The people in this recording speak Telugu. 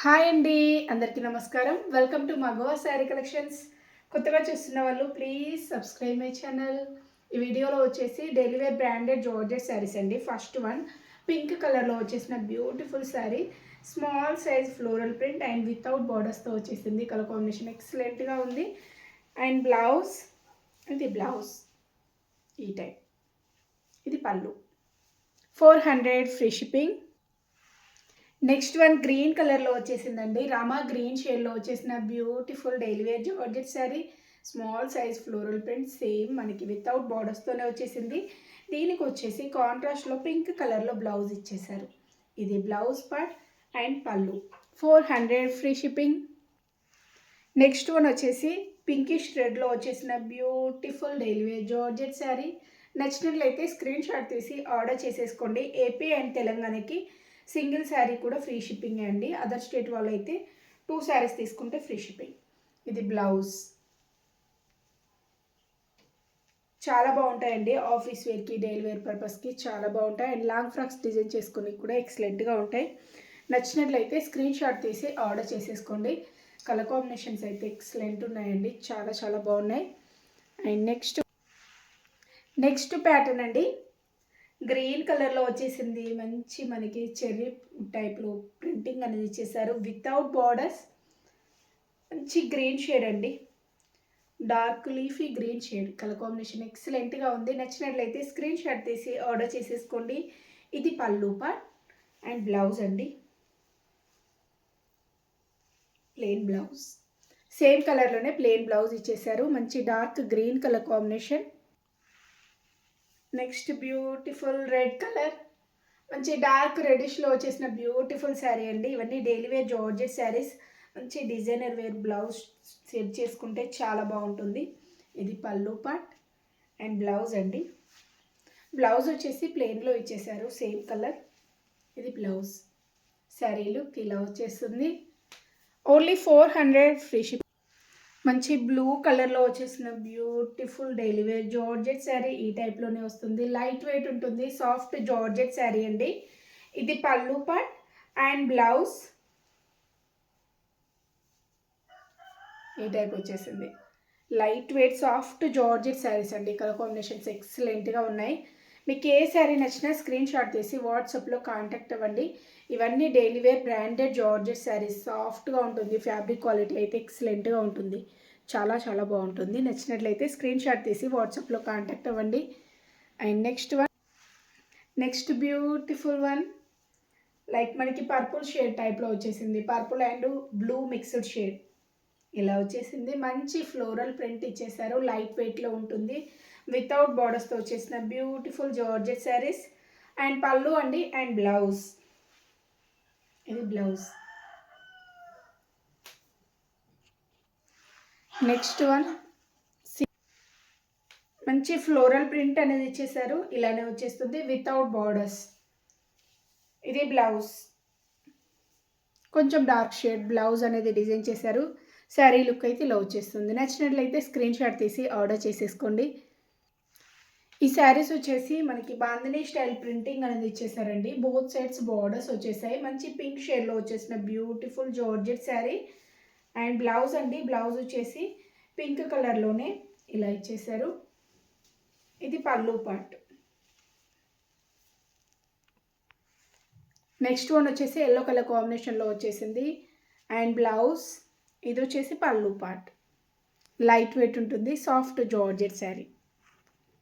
హాయ్ అండి, అందరికీ నమస్కారం. వెల్కమ్ టు మగవా శారీ కలెక్షన్స్. కొత్తగా చూస్తున్న వాళ్ళు ప్లీజ్ సబ్స్క్రైబ్ మై ఛానల్. ఈ వీడియోలో వచ్చేసి daily wear branded georgette saris అండి. ఫస్ట్ వన్ పింక్ కలర్లో వచ్చేసిన beautiful sari, small size floral print and without బార్డర్స్తో వచ్చేసింది. కలర్ కాంబినేషన్ ఎక్సలెంట్గా ఉంది. అండ్ బ్లౌజ్, ఇది బ్లౌజ్ ఈ టైప్, ఇది pallu. 400 free shipping. Next one green కలర్లో వచ్చేసిందండి. రామా గ్రీన్ షేడ్లో వచ్చేసిన beautiful daily wear georgette sari, small size floral print, same మనకి వితౌట్ బార్డర్స్తోనే వచ్చేసింది. దీనికి వచ్చేసి కాంట్రాస్ట్లో పింక్ కలర్లో బ్లౌజ్ ఇచ్చేసారు. ఇది బ్లౌజ్ పార్ట్ అండ్ పళ్ళు. 400 ఫ్రీ షిప్పింగ్. నెక్స్ట్ వన్ వచ్చేసి పింకిష్ రెడ్లో వచ్చేసిన beautiful daily wear georgette sari. నచ్చినట్లయితే స్క్రీన్ షాట్ తీసి ఆర్డర్ చేసేసుకోండి. ఏపీ అండ్ తెలంగాణకి సింగిల్ శారీ కూడా ఫ్రీ షిప్పింగ్ అండి. అదర్ స్టేట్ వాళ్ళు అయితే 2 శారీస్ తీసుకుంటే ఫ్రీ షిప్పింగ్. ఇది బ్లౌజ్. చాలా బాగుంటాయండి. ఆఫీస్ వేర్కి, డైలీ వేర్ పర్పస్కి చాలా బాగుంటాయి. అండ్ లాంగ్ ఫ్రాక్స్ డిజైన్ చేసుకుని కూడా ఎక్సలెంట్గా ఉంటాయి. నచ్చినట్లయితే స్క్రీన్ షాట్ తీసి ఆర్డర్ చేసేసుకోండి. కలర్ కాంబినేషన్స్ అయితే ఎక్సలెంట్ ఉన్నాయండి, చాలా చాలా బాగున్నాయి. అండ్ నెక్స్ట్ ప్యాటర్న్ అండి, గ్రీన్ కలర్లో వచ్చేసింది. మంచి మనకి చెర్రీ టైప్లో ప్రింటింగ్ అనేది ఇచ్చేసారు. వితౌట్ బార్డర్స్, మంచి గ్రీన్ షేడ్ అండి, dark leafy green shade. Colour combination ఎక్సలెంట్గా ఉంది. నచ్చినట్లయితే స్క్రీన్ షాట్ తీసి ఆర్డర్ చేసేసుకోండి. ఇది పళ్ళు పార్ట్ అండ్ బ్లౌజ్ అండి, ప్లెయిన్ బ్లౌజ్. సేమ్ కలర్లోనే ప్లెయిన్ బ్లౌజ్ ఇచ్చేసారు. మంచి dark green colour combination. Next beautiful red colour, మంచి డార్క్ రెడిష్లో వచ్చేసిన బ్యూటిఫుల్ శారీ అండి. ఇవన్నీ డైలీ వేర్ జార్జెట్ శారీస్. మంచి డిజైనర్ వేర్ బ్లౌజ్ సెట్ చేసుకుంటే చాలా బాగుంటుంది. ఇది పళ్ళు పార్ట్ అండ్ బ్లౌజ్ అండి. బ్లౌజ్ వచ్చేసి ప్లెయిన్లో ఇచ్చేసారు, సేమ్ కలర్. ఇది బ్లౌజ్. శారీ లుక్ ఇలా వచ్చేస్తుంది. Only 400 free ship. మంచి బ్లూ కలర్లో వచ్చేసిన beautiful daily wear georgette sari. ఈ టైప్లోనే వస్తుంది. లైట్ వెయిట్ ఉంటుంది, సాఫ్ట్ జార్జెట్ శారీ అండి. ఇది పళ్ళు పార్ట్ అండ్ బ్లౌజ్. ఈ టైప్ వచ్చేసింది. Light weight soft georgette saris అండి. కలర్ కాంబినేషన్స్ ఎక్సలెంట్గా ఉన్నాయి. మీకు ఏ శారీ నచ్చినా స్క్రీన్ షాట్ తీసి వాట్సాప్లో కాంటాక్ట్ అవ్వండి. ఇవన్నీ daily wear branded georgette saris. సాఫ్ట్గా ఉంటుంది, ఫ్యాబ్రిక్ క్వాలిటీ అయితే ఎక్సలెంట్గా ఉంటుంది, చాలా చాలా బాగుంటుంది. నచ్చినట్లయితే స్క్రీన్ షాట్ తీసి వాట్సాప్లో కాంటాక్ట్ అవ్వండి. And next beautiful one, like మనకి పర్పుల్ షేడ్ టైప్లో వచ్చేసింది. Purple and blue mixed shade ఇలా వచ్చేసింది. మంచి ఫ్లోరల్ ప్రింట్ ఇచ్చేసారు. లైట్ వెయిట్లో ఉంటుంది. వితౌట్ బార్డర్స్తో వచ్చేసిన బ్యూటిఫుల్ జార్జెట్ శారీస్. అండ్ పళ్ళు అండి అండ్ బ్లౌజ్. ఇది బ్లౌజ్. నెక్స్ట్ వన్ మంచి ఫ్లోరల్ ప్రింట్ అనేది ఇచ్చేసారు. ఇలానే వచ్చేస్తుంది వితౌట్ బార్డర్స్. ఇది బ్లౌజ్. కొంచెం డార్క్ షేడ్ బ్లౌజ్ అనేది డిజైన్ చేశారు. శారీ లుక్ అయితే ఇలా వచ్చేస్తుంది. నచ్చినట్లయితే స్క్రీన్ షాట్ తీసి ఆర్డర్ చేసేసుకోండి. ఈ శారీస్ వచ్చేసి మనకి బాందినీ స్టైల్ ప్రింటింగ్ అనేది ఇచ్చేసారండి. బోత్ సైడ్స్ బార్డర్స్ వచ్చేసాయి. మంచి పింక్ షేడ్లో వచ్చేసిన beautiful georgette sari. And blouse అండి, బ్లౌజ్ వచ్చేసి పింక్ కలర్లోనే ఇలా ఇచ్చేసారు. ఇది పళ్ళు పార్ట్. నెక్స్ట్ వన్ వచ్చేసి ఎల్లో కలర్ కాంబినేషన్లో వచ్చేసింది. అండ్ బ్లౌజ్, ఇది వచ్చేసి పళ్ళు పార్ట్. లైట్ వెయిట్ ఉంటుంది, సాఫ్ట్ జార్జెట్ శారీ.